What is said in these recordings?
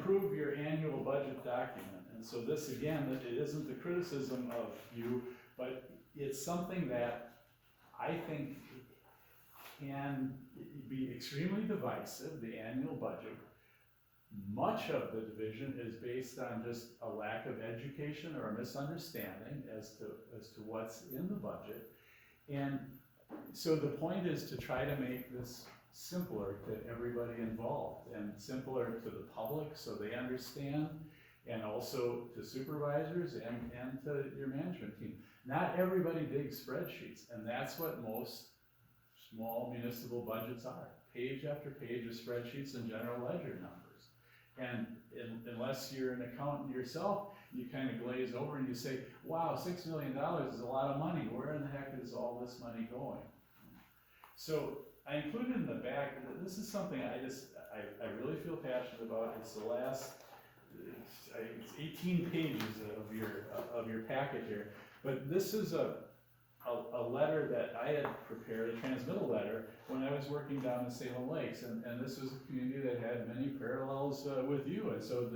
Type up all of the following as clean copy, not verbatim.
approve your annual budget document. And so this, again, it isn't the criticism of you, but it's something that I think can be extremely divisive, the annual budget. Much of the division is based on just a lack of education or a misunderstanding as to what's in the budget. And so the point is to try to make this simpler to everybody involved and simpler to the public so they understand, and also to supervisors and to your management team. Not everybody digs spreadsheets, and that's what most small municipal budgets are. Page after page of spreadsheets and general ledger numbers. And unless you're an accountant yourself, you kind of glaze over and you say, wow, $6 million is a lot of money. Where in the heck is all this money going? So I included in the back, this is something I really feel passionate about. It's the last, it's 18 pages of your packet here. But this is a letter that I had prepared, a transmittal letter, when I was working down in Salem Lakes, and this was a community that had many parallels with you, and so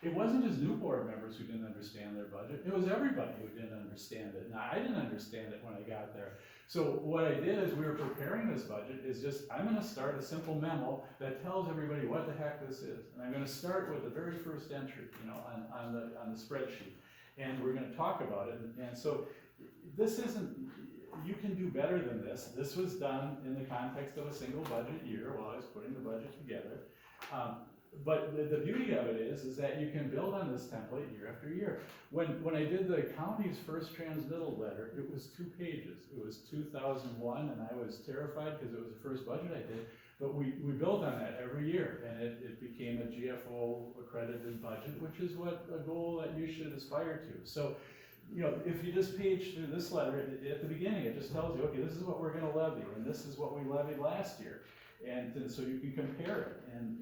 it wasn't just new board members who didn't understand their budget, it was everybody who didn't understand it. Now, I didn't understand it when I got there. So what I did as we were preparing this budget is just, I'm gonna start a simple memo that tells everybody what the heck this is. And I'm gonna start with the very first entry, on the spreadsheet. And we're gonna talk about it, and so this isn't, you can do better than this. This was done in the context of a single budget year while I was putting the budget together. But the beauty of it is that you can build on this template year after year. When I did the county's first transmittal letter, it was 2 pages. It was 2001, and I was terrified because it was the first budget I did. But we built on that every year, and it became a GFO accredited budget, which is what a goal that you should aspire to. So, if you just page through this letter, at the beginning, it just tells you, okay, this is what we're gonna levy, and this is what we levied last year. And so you can compare it, and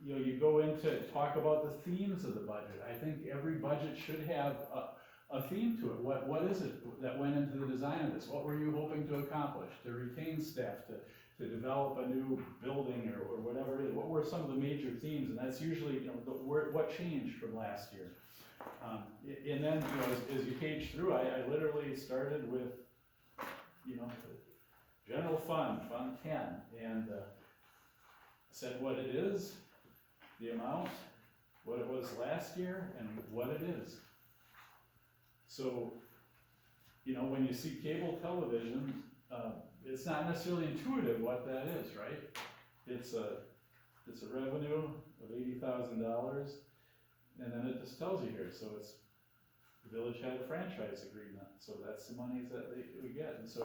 you go into talk about the themes of the budget. I think every budget should have a theme to it. What is it that went into the design of this? What were you hoping to accomplish? To retain staff, to develop a new building or whatever it is? What were some of the major themes? And that's usually, what changed from last year. And then, as you page through, I literally started with, general fund 10, and said what it is, the amount, what it was last year, and what it is. So, when you see cable television, it's not necessarily intuitive what that is, right? It's a revenue of $80,000. And then it just tells you here, so it's, the village had a franchise agreement, so that's the monies that we get. And so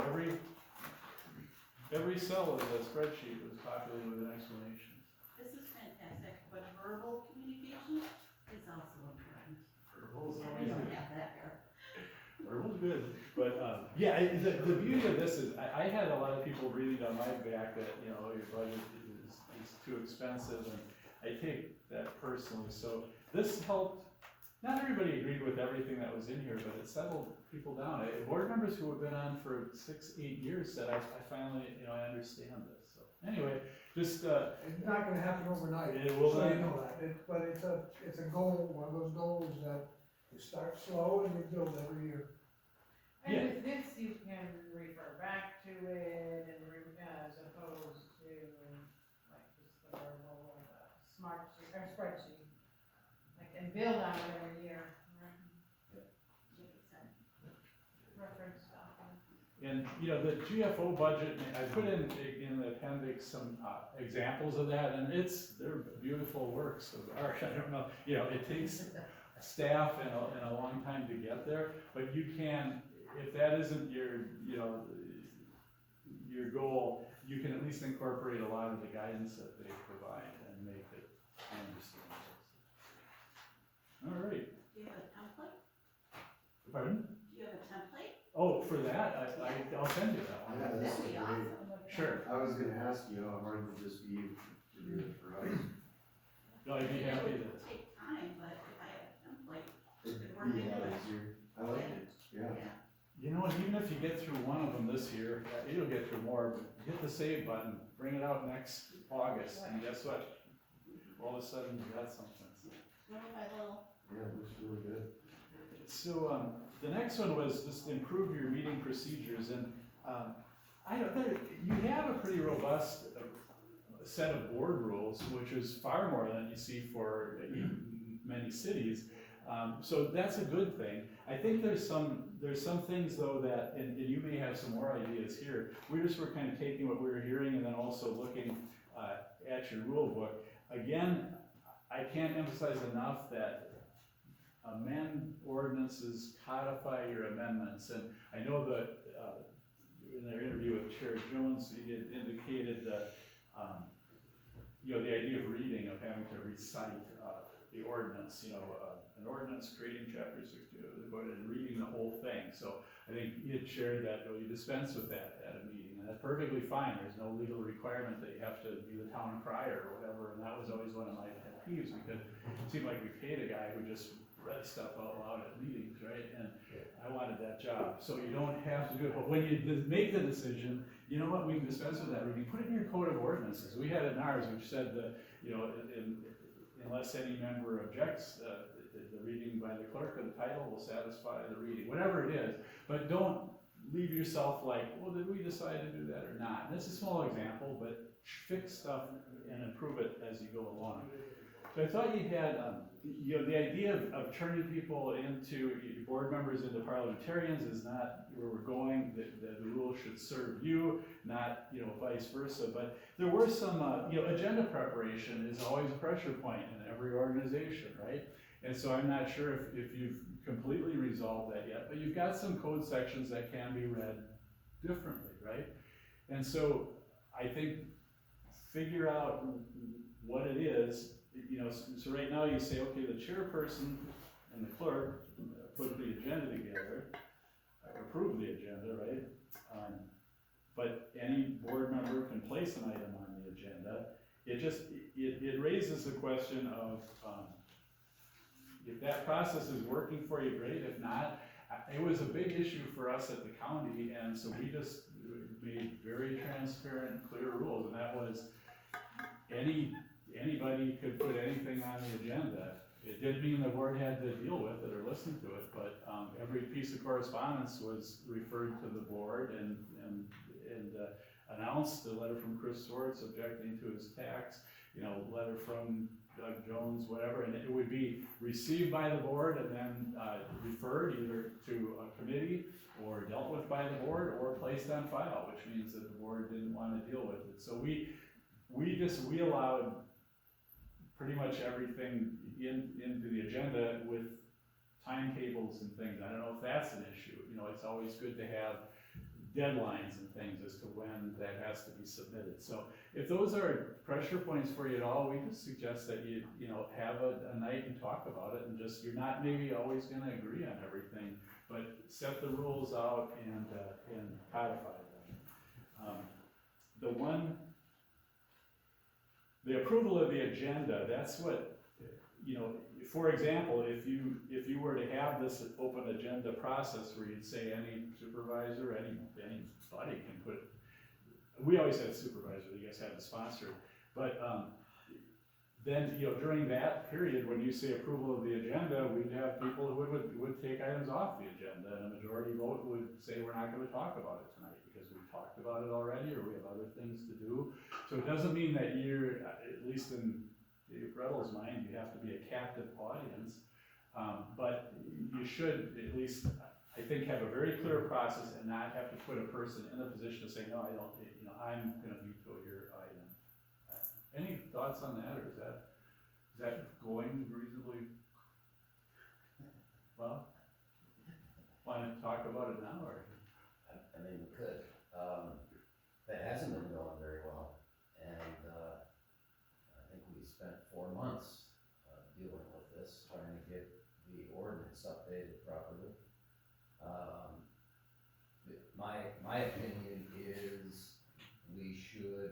every cell of the spreadsheet was populated with an explanation. This is fantastic, but verbal communication is also important. Verbal's We always don't good. have that here. Verbal's good, but, the beauty of this is, I had a lot of people reading on my back that, your budget is too expensive, and I take that personally, so this helped. Not everybody agreed with everything that was in here, but it settled people down. Board members who have been on for 6-8 years said, I finally, I understand this. So anyway, just It's not gonna happen overnight, It will so not. you know that. But it's a goal, one of those goals that you start slow and you build every year. And Yeah. with this, you can refer back to it and as opposed to like just the verbal or the spreadsheet. Like, and build on it every year, right? Reference document. and the GFO budget, I put in the appendix some examples of that, and they're beautiful works of art. I don't know, it takes staff and a long time to get there, but you can, if that isn't your goal, you can at least incorporate a lot of the guidance that they provide and make it understandable. All right. Do you have a template? Pardon? Do you have a template? Oh, for that, I'll send you that one. Yeah, that's That'd be great. awesome. Sure. I was gonna ask you, how hard would this be to do it for us? No, I'd be happy It to. would take time, but if I have a template, It'd We're be gonna do it. easier. I like it, yeah. And even if you get through one of them this year, you'll get through more, but hit the save button, bring it out next August, and guess what? all of a sudden you got something. Little by little. Yeah, it looks really good. So, the next one was just improve your meeting procedures, and, I don't, you have a pretty robust set of board rules, which is far more than you see for many cities. So that's a good thing. I think there's some things though that, and you may have some more ideas here. We just were kind of taking what we were hearing and then also looking at your rule book. Again, I can't emphasize enough that amend ordinances, codify your amendments, and I know that in their interview with Chair Jones, he had indicated that the idea of reading, of having to recite the ordinance, an ordinance creating chapter 62, and reading the whole thing. So I think he had shared that, you dispense with that at a meeting, and that's perfectly fine. There's no legal requirement that you have to be the town crier or whatever, and that was always one of my pet peeves, because it seemed like we paid a guy who just read stuff out loud at meetings, right? And I wanted that job. So you don't have to do it, but when you make the decision, you know what, we can dispense with that reading, put it in your code of ordinances. We had it in ours, which said that, unless any member objects, the reading by the clerk of the title will satisfy the reading, whatever it is. But don't leave yourself like, well, did we decide to do that or not? And that's a small example, but fix stuff and improve it as you go along. So I thought you had, the idea of turning people into, board members into parliamentarians is not where we're going. The rule should serve you, not, vice versa. But there were some, agenda preparation is always a pressure point in every organization, right? And so I'm not sure if you've completely resolved that yet, but you've got some code sections that can be read differently, right? And so I think figure out what it is. So right now you say, okay, the chairperson and the clerk put the agenda together, approve the agenda, right? But any board member can place an item on the agenda. It raises the question of, if that process is working for you, great. If not, it was a big issue for us at the county, and so we just made very transparent, clear rules, and that was anybody could put anything on the agenda. It didn't mean the board had to deal with it or listen to it, but every piece of correspondence was referred to the board and announced. A letter from Chris Swartz objecting to his tax, letter from Doug Jones, whatever, and it would be received by the board and then referred either to a committee or dealt with by the board or placed on file, which means that the board didn't want to deal with it. So we allowed pretty much everything into the agenda with timetables and things. I don't know if that's an issue. It's always good to have deadlines and things as to when that has to be submitted. So if those are pressure points for you at all, we just suggest that you have a night and talk about it, and just, you're not maybe always gonna agree on everything, but set the rules out and codify them. The approval of the agenda, that's what, for example, if you were to have this open agenda process where you'd say any supervisor, anybody can put, we always had supervisor, you guys had the sponsor, but then, during that period, when you say approval of the agenda, we'd have people who would take items off the agenda, and a majority vote would say we're not gonna talk about it tonight because we've talked about it already, or we have other things to do. So it doesn't mean that you're, at least in Dave Bretl's mind, you have to be a captive audience, but you should at least, I think, have a very clear process and not have to put a person in a position to say, no, I don't, I'm gonna veto your item. Any thoughts on that, or is that going reasonably well? Want to talk about it now, or? I mean, we could. That hasn't been going very well, and I think we spent 4 months dealing with this, trying to get the ordinance updated properly. My opinion is we should,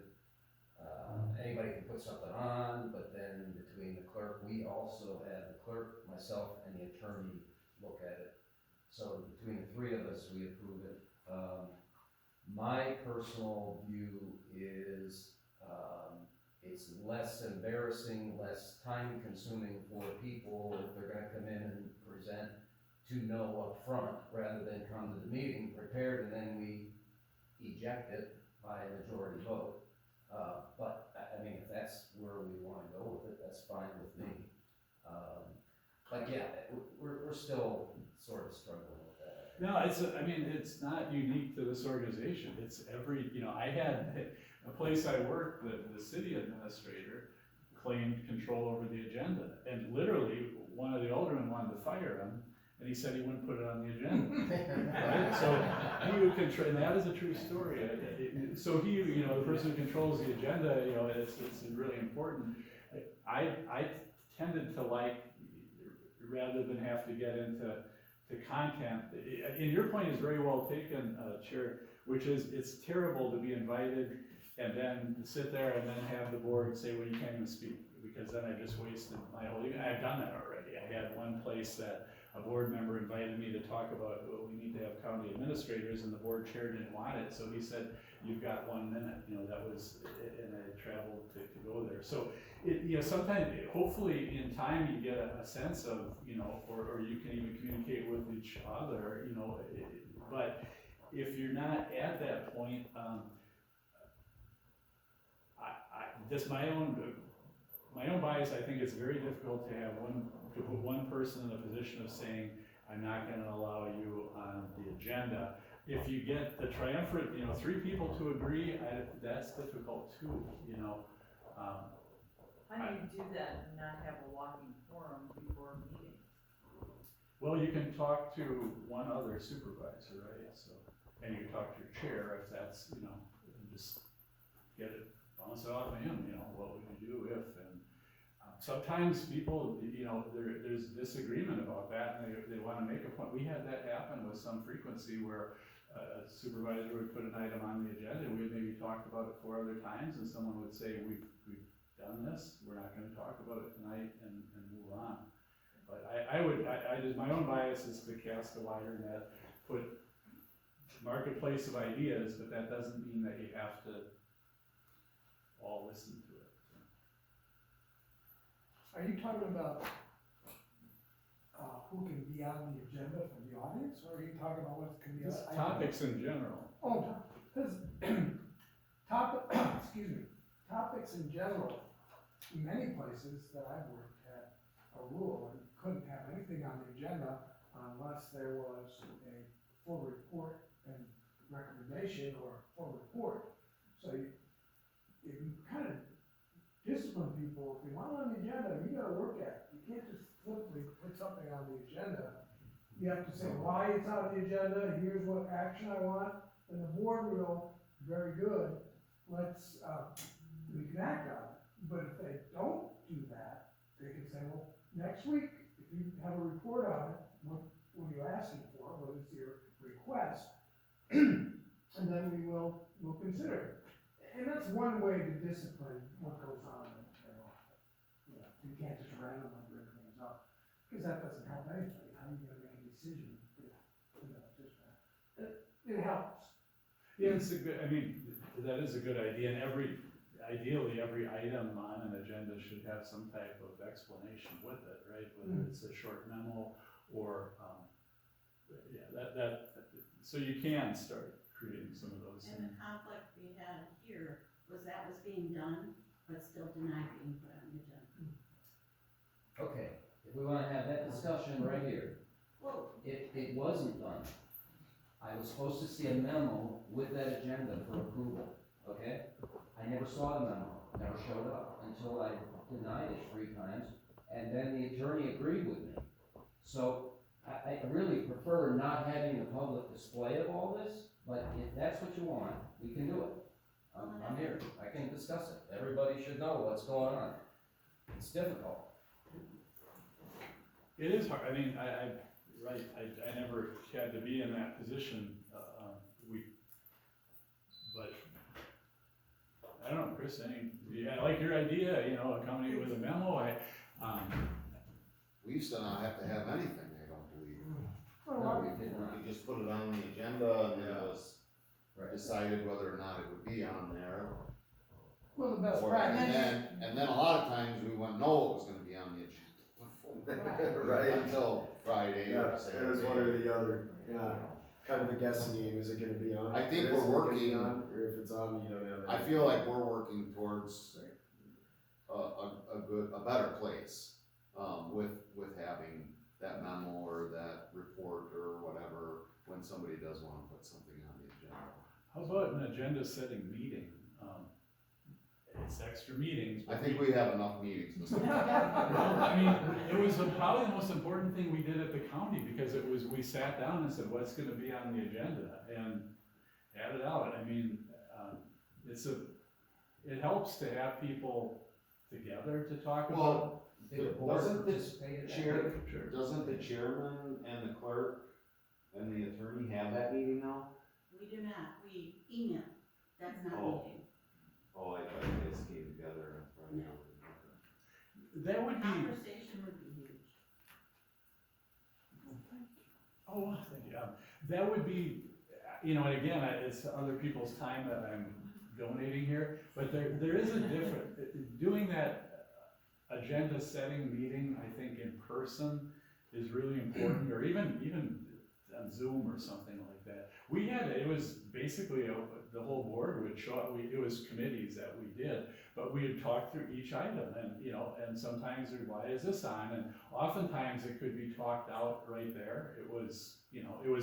anybody can put something on, but then between the clerk, we also have the clerk, myself, and the attorney look at it. So between the three of us, we approve it. My personal view is, it's less embarrassing, less time consuming for people if they're gonna come in and present to know up front, rather than come to the meeting prepared and then we eject it by a majority vote. But, I mean, if that's where we wanna go with it, that's fine with me. But yeah, we're still sort of struggling with that. No, it's not unique to this organization, it's every, I had a place I worked, the city administrator claimed control over the agenda, and literally, one of the aldermen wanted to fire him, and he said he wouldn't put it on the agenda. Right? So, he would control, and that is a true story. So he, the person who controls the agenda, it's really important. I tended to like, rather than have to get into content, and your point is very well taken, Chair, which is, it's terrible to be invited and then sit there and then have the board say, well, you can't even speak, because then I just wasted my whole evening. I've done that already. I had one place that a board member invited me to talk about, well, we need to have county administrators, and the board chair didn't want it, so he said, you've got 1 minute, that was, and I traveled to go there. So, sometimes, hopefully in time you get a sense of, or you can even communicate with each other, but if you're not at that point, just my own bias, I think it's very difficult to put one person in a position of saying, I'm not gonna allow you on the agenda. If you get the triumvirate, 3 people to agree, that's difficult too, How do you do that and not have a walking forum before a meeting? Well, you can talk to one other supervisor, right, so, and you can talk to your chair if that's, and just get it, bounce it off of him, what would you do if, and sometimes people, there's disagreement about that, and they wanna make a point. We had that happen with some frequency where a supervisor would put an item on the agenda, and we had maybe talked about it 4 other times, and someone would say, we've done this, we're not gonna talk about it tonight, and move on. But my own bias is to cast a wider net, put marketplace of ideas, but that doesn't mean that you have to all listen to it. Are you talking about, who can be on the agenda from the audience, or are you talking about what can be? Just topics in general. Oh, because, excuse me, topics in general, in many places that I've worked had a rule, and couldn't have anything on the agenda unless there was a full report and recommendation, or a full report. So you kind of discipline people. If you want on the agenda, you gotta work at it. You can't just flippantly put something on the agenda. You have to say why it's on the agenda, here's what action I want, and the board will go, very good, let's, we can act on it. But if they don't do that, they can say, well, next week, if you have a report on it, what are you asking for, what is your request? And then we'll consider it. And that's one way to discipline what goes on in office. You can't just randomly bring things up, because that doesn't help anybody. How are you gonna make a decision if, just that? It helps. Yeah, that is a good idea, and ideally, every item on an agenda should have some type of explanation with it, right? Whether it's a short memo or, so you can start creating some of those And things. the conflict we had here was that was being done, but still denied being put on the agenda. Okay, if we wanna have that discussion right here, Whoa, it wasn't done. I was supposed to see a memo with that agenda for approval, okay? I never saw the memo, never showed up, until I denied it 3 times, and then the attorney agreed with me. So, I really prefer not having the public display of all this, but if that's what you want, we can do it. I'm here, I can discuss it, everybody should know what's going on. It's difficult. It is hard, I never had to be in that position, but, I don't know, Chris, I like your idea, accompany with a memo, We used to not have to have anything, I don't believe. No, we did not. You just put it on the agenda, and then it was Right. decided whether or not it would be on there. Well, the best Or, practice. and then a lot of times we wouldn't know it was gonna be on the agenda. Right. Until Friday Yeah, or it was Saturday. one or the other, yeah, kind of a guessing game, is it gonna be on? I think Is we're it gonna be working- on, or if it's on, you don't have. I any- feel like we're working towards a better place, with having that memo or that report or whatever, when somebody does wanna put something on the agenda. How about an agenda setting meeting? It's extra meetings. I but think we have enough meetings. Well, I mean, it was probably the most important thing we did at the county, because it was, we sat down and said, what's gonna be on the agenda, and had it out. I mean, it helps to have people together to talk about. Well, I think the board Doesn't the participated in that. chair- Sure. Doesn't the chairman and the clerk and the attorney have that meeting now? We do not, we email, that's not Oh. meeting. Oh, I thought you guys came together. No. That would be, Conversation would be huge. oh, thank you. That would be, and again, it's other people's time that I'm donating here, but there is a difference. Doing that agenda setting meeting, I think in person is really important, or even on Zoom or something like that. We had, it was basically, the whole board would show up, it was committees that we did, but we would talk through each item, and sometimes, why is this on? And oftentimes it could be talked out right there. It was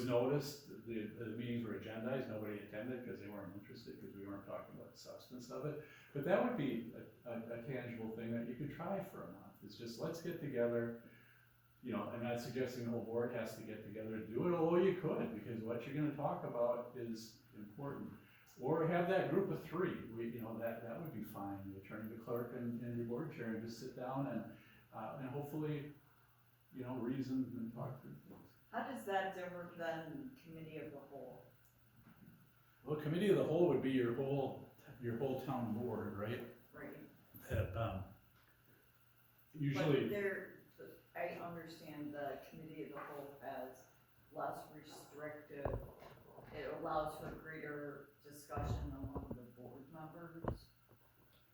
noticed, the meetings were agendized, nobody attended because they weren't interested, because we weren't talking about the substance of it. But that would be a tangible thing that you could try for a month, it's just, let's get together. I'm not suggesting the whole board has to get together and do it, although you could, because what you're gonna talk about is important. Or have that group of three, that would be fine, the attorney, the clerk, and your board chair, and just sit down and hopefully, reason and talk through things. How does that differ than committee of the whole? Well, committee of the whole would be your whole town board, right? Right. That, usually. But there, I understand the committee of the whole has less restrictive, it allows for greater discussion among the board members.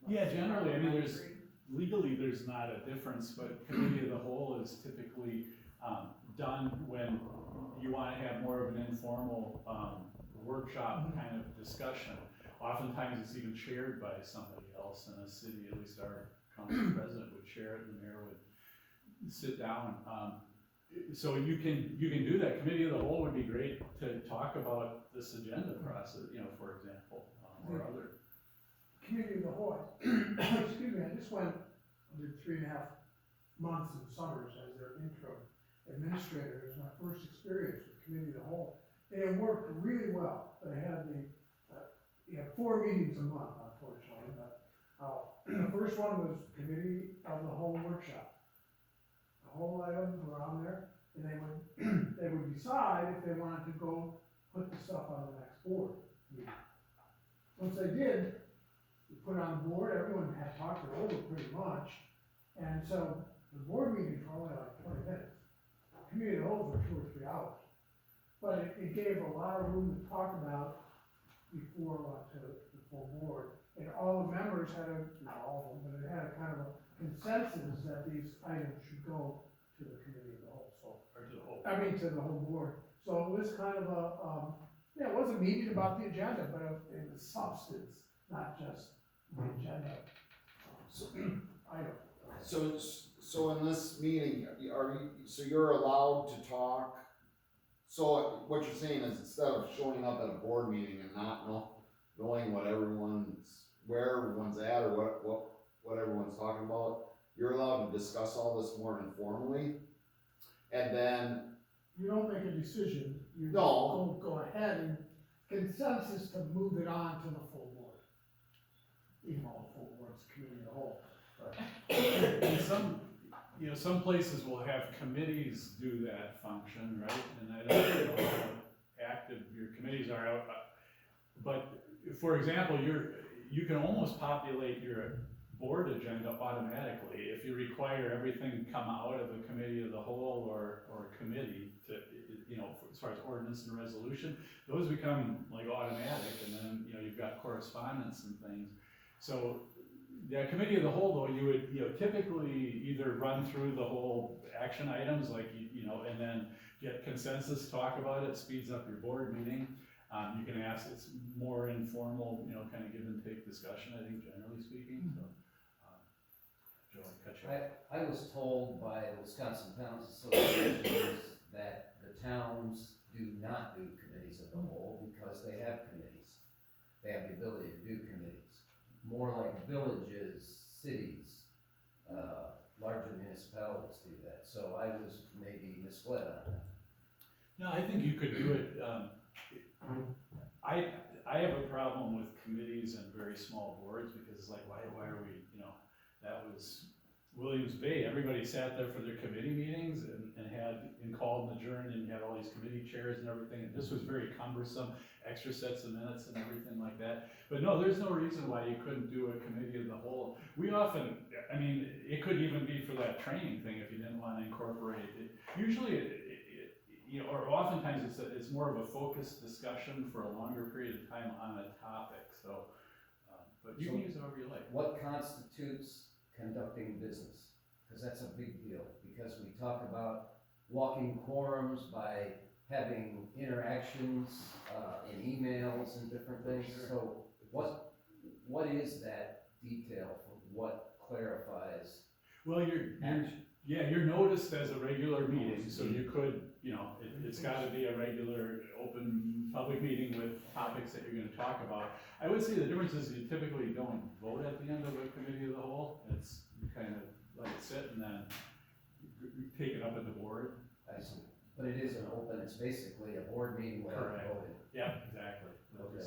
Yeah, generally, I mean, Parliamentary. legally, there's not a difference, but committee of the whole is typically, done when you wanna have more of an informal, workshop kind of discussion. Oftentimes, it's even chaired by somebody else in a city, at least our council president would chair it, and the mayor would sit down. So you can do that. Committee of the whole would be great to talk about this agenda process, for example, or other. Committee of the whole, excuse me, I just went, I did 3.5 months in Summers as their interim administrator. It was my first experience with Committee of the Whole. And it worked really well. They had you had 4 meetings a month, unfortunately, but, the first one was Committee of the Whole workshop. The whole items were on there, and they would decide if they wanted to go put the stuff on the next board meeting. Once they did, we put it on the board, everyone had talked it over pretty much, and so the board meetings were only like 20 minutes. Committee of the whole were 2 or 3 hours. But it gave a lot of room to talk about before it went to the full board. And all the members had not all of them, but it had a kind of a consensus that these items should go to the committee of the whole, Or to the whole. to the whole board. So it was kind of it was a meeting about the agenda, but it was substance, not just the agenda item. So in this meeting, so you're allowed to talk, so what you're saying is instead of showing up at a board meeting and not knowing where everyone's at or what everyone's talking about, you're allowed to discuss all this more informally, and then, You don't make a decision, you No. go ahead and consensus to move it on to the full board. Even though the full board's committee of the whole. And some places will have committees do that function, right? And I don't know how active your committees are, but for example, you can almost populate your board agenda automatically if you require everything come out of a committee of the whole or a committee to, as far as ordinance and resolution, those become like automatic, and then, you've got correspondence and things. So Yeah, committee of the whole though, you would, typically either run through the whole action items, like, and then get consensus, talk about it, speeds up your board meeting. You can ask, it's more informal, kind of give and take discussion, I think, generally speaking, so. Joe, I cut you off. I was told by the Wisconsin Towns Association that the towns do not do committees of the whole because they have committees. They have the ability to do committees. More like villages, cities, larger municipalities do that. So I was maybe misled on that. No, I think you could do it, I have a problem with committees and very small boards, because it's like, why are we, that was Williams Bay, everybody sat there for their committee meetings and called and adjourned, and you had all these committee chairs and everything, and this was very cumbersome, extra sets of minutes and everything like that. But no, there's no reason why you couldn't do a committee of the whole. We often, it could even be for that training thing if you didn't wanna incorporate it. Usually, or oftentimes it's more of a focused discussion for a longer period of time on a topic, so, but you can use it however you like. What constitutes conducting business? Because that's a big deal, because we talk about walking quorums by having interactions, in emails and different things. So what is that detail for what clarifies? Well, you're noticed as a regular meeting, so you could, it's gotta be a regular, open, public meeting with topics that you're gonna talk about. I would say the difference is you typically don't vote at the end of a committee of the whole. It's, you kind of let it sit and then you take it up at the board. I see. But it isn't open, it's basically a board meeting without Correct. voting. Yeah, exactly. Okay.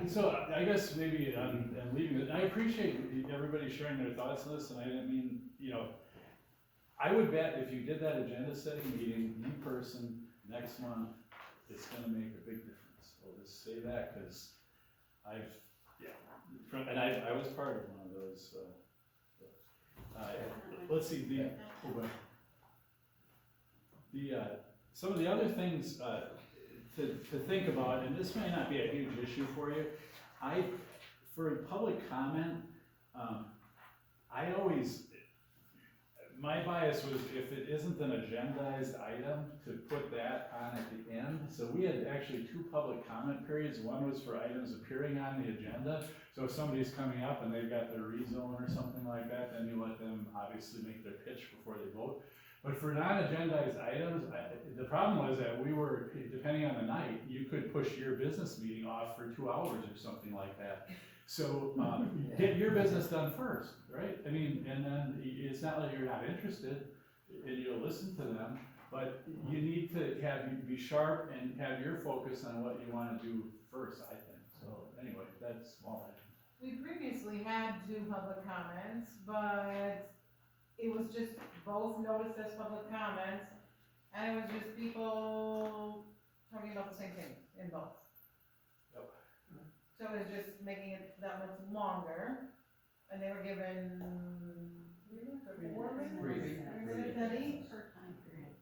So I guess maybe I'm leaving it, I appreciate everybody sharing their thoughts on this, and I didn't mean, I would bet if you did that agenda setting meeting in person next month, it's gonna make a big difference. I'll just say that, cause I was part of one of those, let's see, some of the other things, to think about, and this may not be a huge issue for you, for public comment, my bias was if it isn't an agendized item, to put that on at the end. So we had actually 2 public comment periods. One was for items appearing on the agenda. So if somebody's coming up and they've got their rezone or something like that, then you let them obviously make their pitch before they vote. But for non-agendized items, the problem was that we were, depending on the night, you could push your business meeting off for 2 hours or something like that. So, get your business done first, right? And then it's not like you're not interested and you'll listen to them, but you need to be sharp and have your focus on what you wanna do first, I think. So anyway, that's small. We previously had 2 public comments, but it was just both noticed as public comments, and it was just people talking about the same thing in both. Yep. So it was just making it that much longer, and they were given 3 minutes or 4 minutes? 3 minutes at each. Per time period.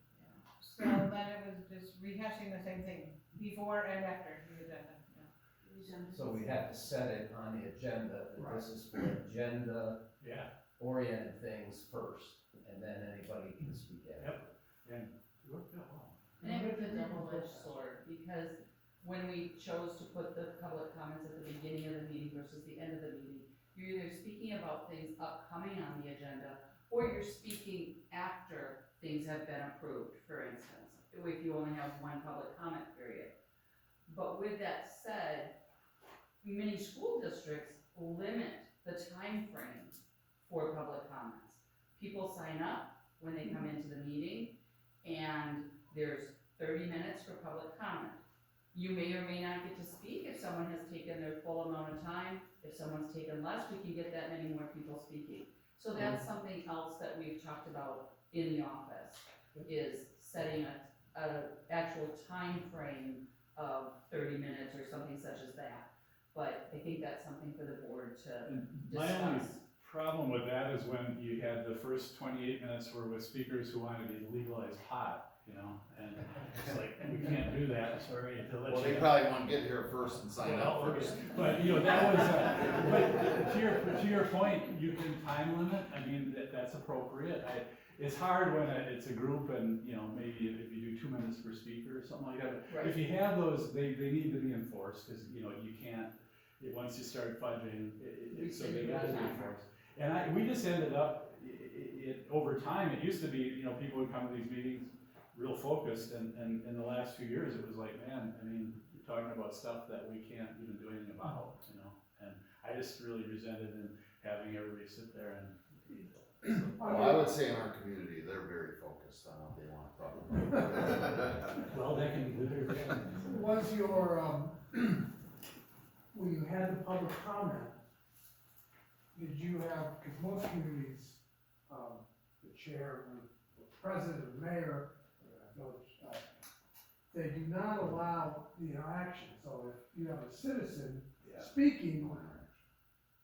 So then it was just rehashing the same thing before and after the agenda, So we have to set it on the agenda, that this is for agenda-oriented Yeah, things first, and then anybody can speak at it. and it worked out well. And it was a double-edged sword, because when we chose to put the public comments at the beginning of the meeting versus the end of the meeting, you're either speaking about things upcoming on the agenda, or you're speaking after things have been approved, for instance, if you only have 1 public comment period. But with that said, many school districts limit the time frame for public comments. People sign up when they come into the meeting, and there's 30 minutes for public comment. You may or may not get to speak if someone has taken their full amount of time. If someone's taken less, we can get that many more people speaking. So that's something else that we've talked about in the office, is setting a actual time frame of 30 minutes or something such as that. But I think that's something for the board to And my only discuss. problem with that is when you had the first 28 minutes were with speakers who wanted to legalize pot, you know, and it's like, we can't do that, sorry, to let you. Well, they know. probably want to get here first and sign up Well, first. but, you know, that was, but to your point, you can time limit, I mean, that's appropriate. It's hard when it's a group and, you know, maybe if you do 2 minutes per speaker or something like that. But if you have those, they need to be enforced, cause, you know, you can't, once you start fudging, so they gotta be enforced. And we just ended up, over time, it used to be, you know, people would come to these meetings real focused, and in the last few years, it was like, man, I mean, you're talking about stuff that we can't even do anything about, you know? And I just really resented in having everybody sit there and, Well, I would say in our community, they're very focused on what they want to talk about. well, that can be good or bad. Was your, when you had the public comment, did you have, because most communities, the chair, the president, the mayor, they do not allow the interaction, so if you have a citizen speaking,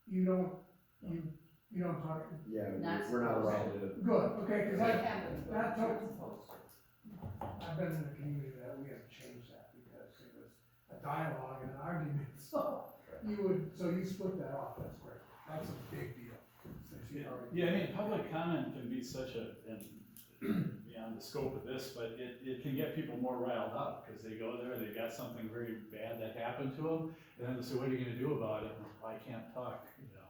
you don't talk, Yeah, Not we're not allowed to. good, okay, cause It happens, but that it's not took- supposed to. I've been in a community that we had to change that because it was a dialogue and an argument, so you split that off, that's great, that's a big deal. Since you already- Yeah, I mean, public comment can be such and beyond the scope of this, but it can get people more riled up, because they go there, they've got something very bad that happened to them, and then they say, what are you gonna do about it? Well, I can't talk, you know.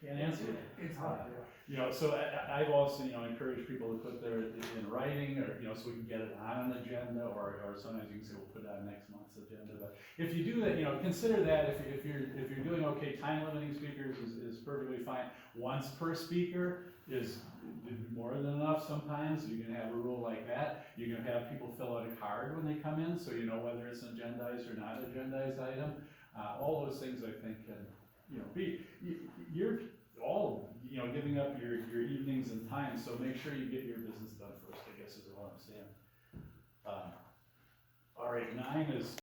Can't answer it. It's hard, yeah. You know, so I've also, you know, encouraged people to put their, in writing, or, you know, so we can get it on an agenda, or sometimes you can say, we'll put it on next month's agenda, but if you do that, you know, consider that, if you're doing okay, time limiting speakers is perfectly fine. Once per speaker is more than enough sometimes, you can have a rule like that. You can have people fill out a card when they come in, so you know whether it's an agendized or not agendized item. All those things I think can, you know, you're all, you know, giving up your evenings and time, so make sure you get your business done first, I guess is what I'm saying. All right, 9 is